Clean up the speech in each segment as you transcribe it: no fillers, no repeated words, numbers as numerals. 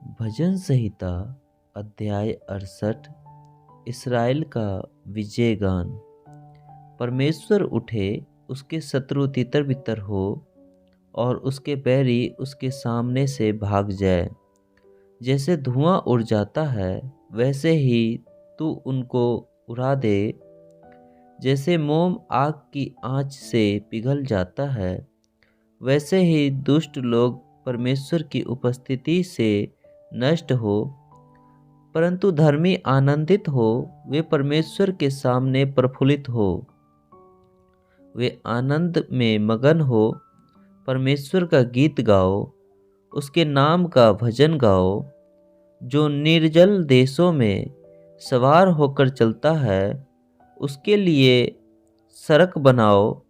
भजन संहिता अध्याय 68। इस्राएल का विजय गान। परमेश्वर उठे, उसके शत्रु तितर बितर हो और उसके बैरी उसके सामने से भाग जाए। जैसे धुआं उड़ जाता है वैसे ही तू उनको उड़ा दे। जैसे मोम आग की आंच से पिघल जाता है वैसे ही दुष्ट लोग परमेश्वर की उपस्थिति से नष्ट हो। परंतु धर्मी आनंदित हो, वे परमेश्वर के सामने प्रफुल्लित हो। वे आनंद में मगन हो, परमेश्वर का गीत गाओ, उसके नाम का भजन गाओ। जो निर्जल देशों में सवार होकर चलता है, उसके लिए सड़क बनाओ।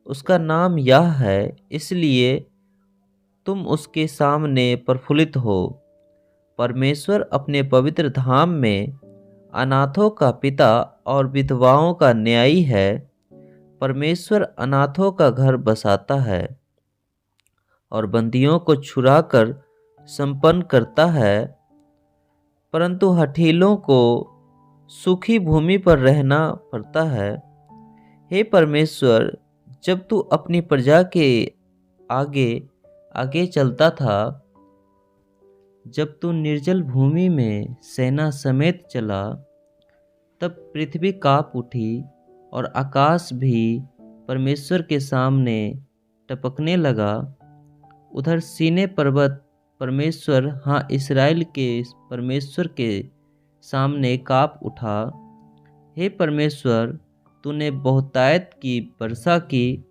उसका नाम यह है, इसलिए तुम उसके सामने प्रफुल्लित हो। परमेश्वर अपने पवित्र धाम में अनाथों का पिता और विधवाओं का न्यायी है। परमेश्वर अनाथों का घर बसाता है और बंदियों को छुड़ाकर संपन्न करता है। परंतु हठीलों को सूखी भूमि पर रहना पड़ता है। हे परमेश्वर, जब तू अपनी प्रजा के आगे आगे चलता था, जब तू निर्जल भूमि में सेना समेत चला, तब पृथ्वी काँप उठी और आकाश भी परमेश्वर के सामने टपकने लगा। उधर सीने पर्वत परमेश्वर, हाँ, इस्राएल के परमेश्वर के सामने काँप उठा। हे परमेश्वर, तूने बहुतायत की वर्षा की।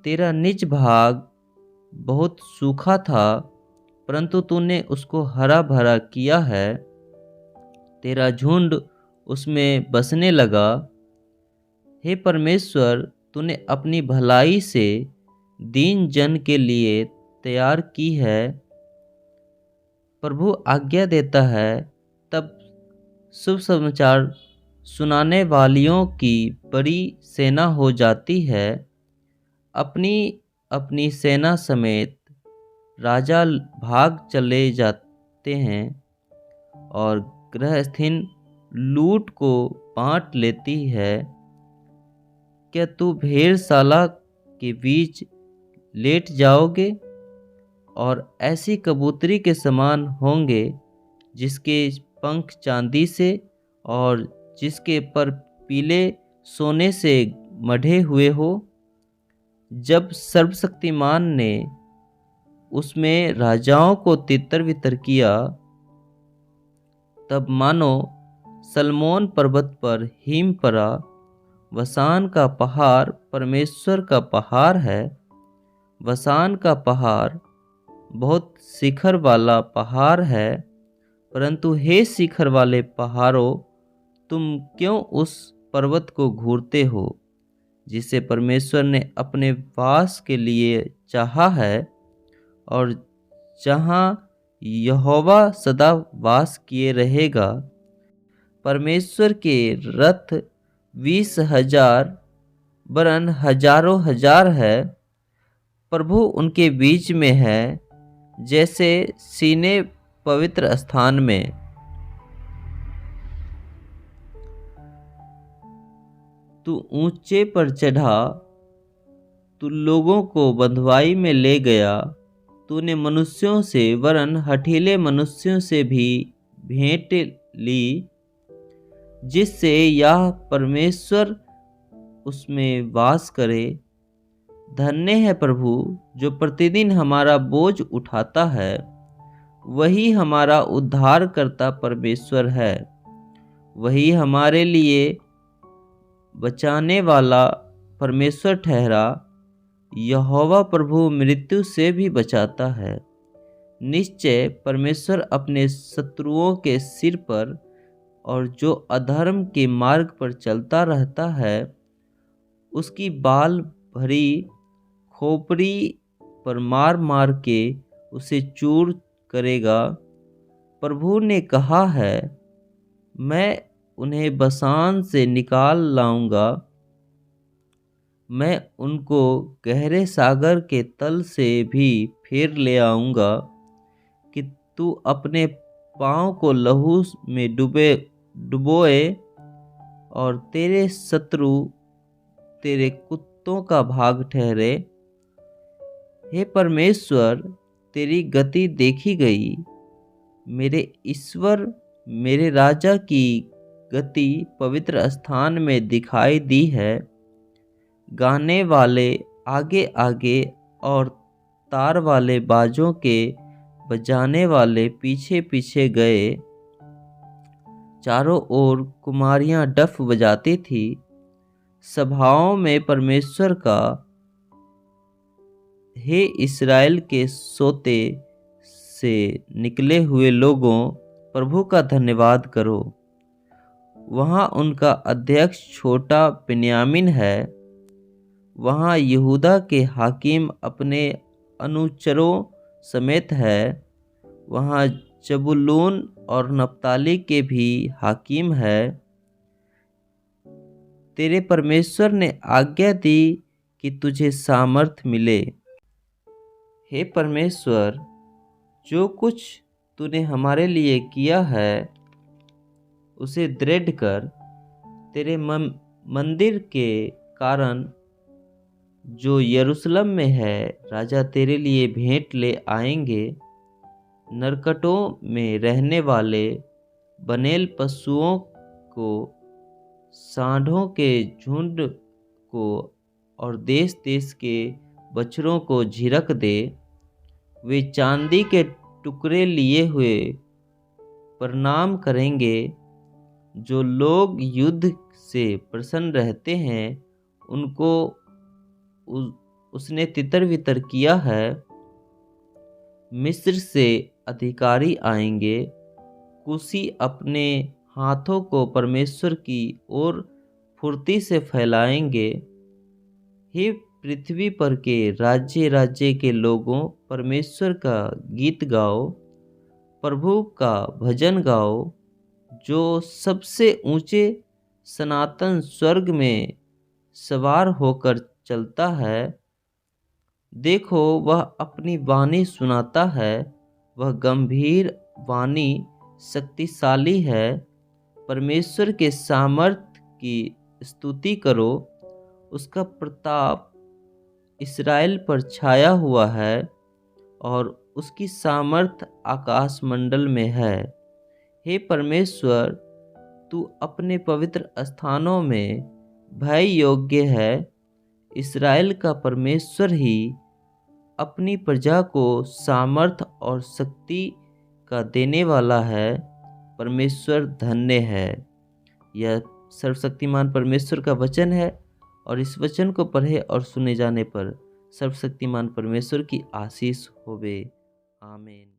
तेरा निज भाग बहुत सूखा था, परंतु तूने उसको हरा भरा किया है। तेरा झुंड उसमें बसने लगा। हे परमेश्वर, तूने अपनी भलाई से दीन जन के लिए तैयार की है। प्रभु आज्ञा देता है, तब शुभ समाचार सुनाने वालियों की बड़ी सेना हो जाती है। अपनी अपनी सेना समेत राजा भाग चले जाते हैं और गृहस्थीन लूट को बांट लेती है। क्या तू भेड़शाला के बीच लेट जाओगे और ऐसी कबूतरी के समान होंगे जिसके पंख चांदी से और जिसके पर पीले सोने से मढ़े हुए हो? जब सर्वशक्तिमान ने उसमें राजाओं को तितर बितर किया, तब मानो सलमोन पर्वत पर हिम पड़ा। वसान का पहाड़ परमेश्वर का पहाड़ है। वसान का पहाड़ बहुत शिखर वाला पहाड़ है। परंतु हे शिखर वाले पहाड़ों, तुम क्यों उस पर्वत को घूरते हो जिसे परमेश्वर ने अपने वास के लिए चाहा है और जहाँ यहोवा सदा वास किए रहेगा? परमेश्वर के रथ 20,000 वरन हजारों हजार है। प्रभु उनके बीच में है, जैसे सीने पवित्र स्थान में। तू ऊंचे पर चढ़ा, तू लोगों को बंधुआई में ले गया। तूने मनुष्यों से वरन हठीले मनुष्यों से भी भेंट ली, जिससे यह परमेश्वर उसमें वास करे। धन्य है प्रभु जो प्रतिदिन हमारा बोझ उठाता है। वही हमारा उद्धार करता परमेश्वर है। वही हमारे लिए बचाने वाला परमेश्वर ठहरा। यहोवा प्रभु मृत्यु से भी बचाता है। निश्चय परमेश्वर अपने शत्रुओं के सिर पर और जो अधर्म के मार्ग पर चलता रहता है, उसकी बाल भरी खोपड़ी पर मार मार के उसे चूर करेगा। प्रभु ने कहा है, मैं उन्हें बसान से निकाल लाऊंगा। मैं उनको गहरे सागर के तल से भी फिर ले आऊंगा कि तू अपने पाँव को लहू में डुबोए और तेरे शत्रु तेरे कुत्तों का भाग ठहरे। हे परमेश्वर, तेरी गति देखी गई। मेरे ईश्वर, मेरे राजा की गति पवित्र स्थान में दिखाई दी है। गाने वाले आगे आगे और तार वाले बाजों के बजाने वाले पीछे पीछे गए। चारों ओर कुमारियां डफ बजाती थी। सभाओं में परमेश्वर का, हे इस्राएल के सोते से निकले हुए लोगों, प्रभु का धन्यवाद करो। वहाँ उनका अध्यक्ष छोटा बिन्यामीन है। वहाँ यहूदा के हाकिम अपने अनुचरों समेत है। वहाँ जबूलून और नप्ताली के भी हाकिम है। तेरे परमेश्वर ने आज्ञा दी कि तुझे सामर्थ मिले। हे परमेश्वर, जो कुछ तूने हमारे लिए किया है उसे दृढ़ कर। तेरे मंदिर के कारण जो यरूशलेम में है, राजा तेरे लिए भेंट ले आएंगे। नरकटों में रहने वाले बनेल पशुओं को, सांडों के झुंड को और देश देश के बछड़ों को झिड़क दे। वे चांदी के टुकड़े लिए हुए प्रणाम करेंगे। जो लोग युद्ध से प्रसन्न रहते हैं उनको उसने तितर बितर किया है। मिस्र से अधिकारी आएंगे। कुशी अपने हाथों को परमेश्वर की ओर फुर्ती से फैलाएंगे। हे पृथ्वी पर के राज्य राज्य के लोगों, परमेश्वर का गीत गाओ। प्रभु का भजन गाओ, जो सबसे ऊंचे सनातन स्वर्ग में सवार होकर चलता है। देखो, वह अपनी वाणी सुनाता है। वह गंभीर वाणी शक्तिशाली है। परमेश्वर के सामर्थ की स्तुति करो। उसका प्रताप इस्राएल पर छाया हुआ है और उसकी सामर्थ आकाश मंडल में है। हे परमेश्वर, तू अपने पवित्र स्थानों में भय योग्य है। इस्राएल का परमेश्वर ही अपनी प्रजा को सामर्थ और शक्ति का देने वाला है। परमेश्वर धन्य है। यह सर्वशक्तिमान परमेश्वर का वचन है और इस वचन को पढ़े और सुने जाने पर सर्वशक्तिमान परमेश्वर की आशीष होवे। आमीन।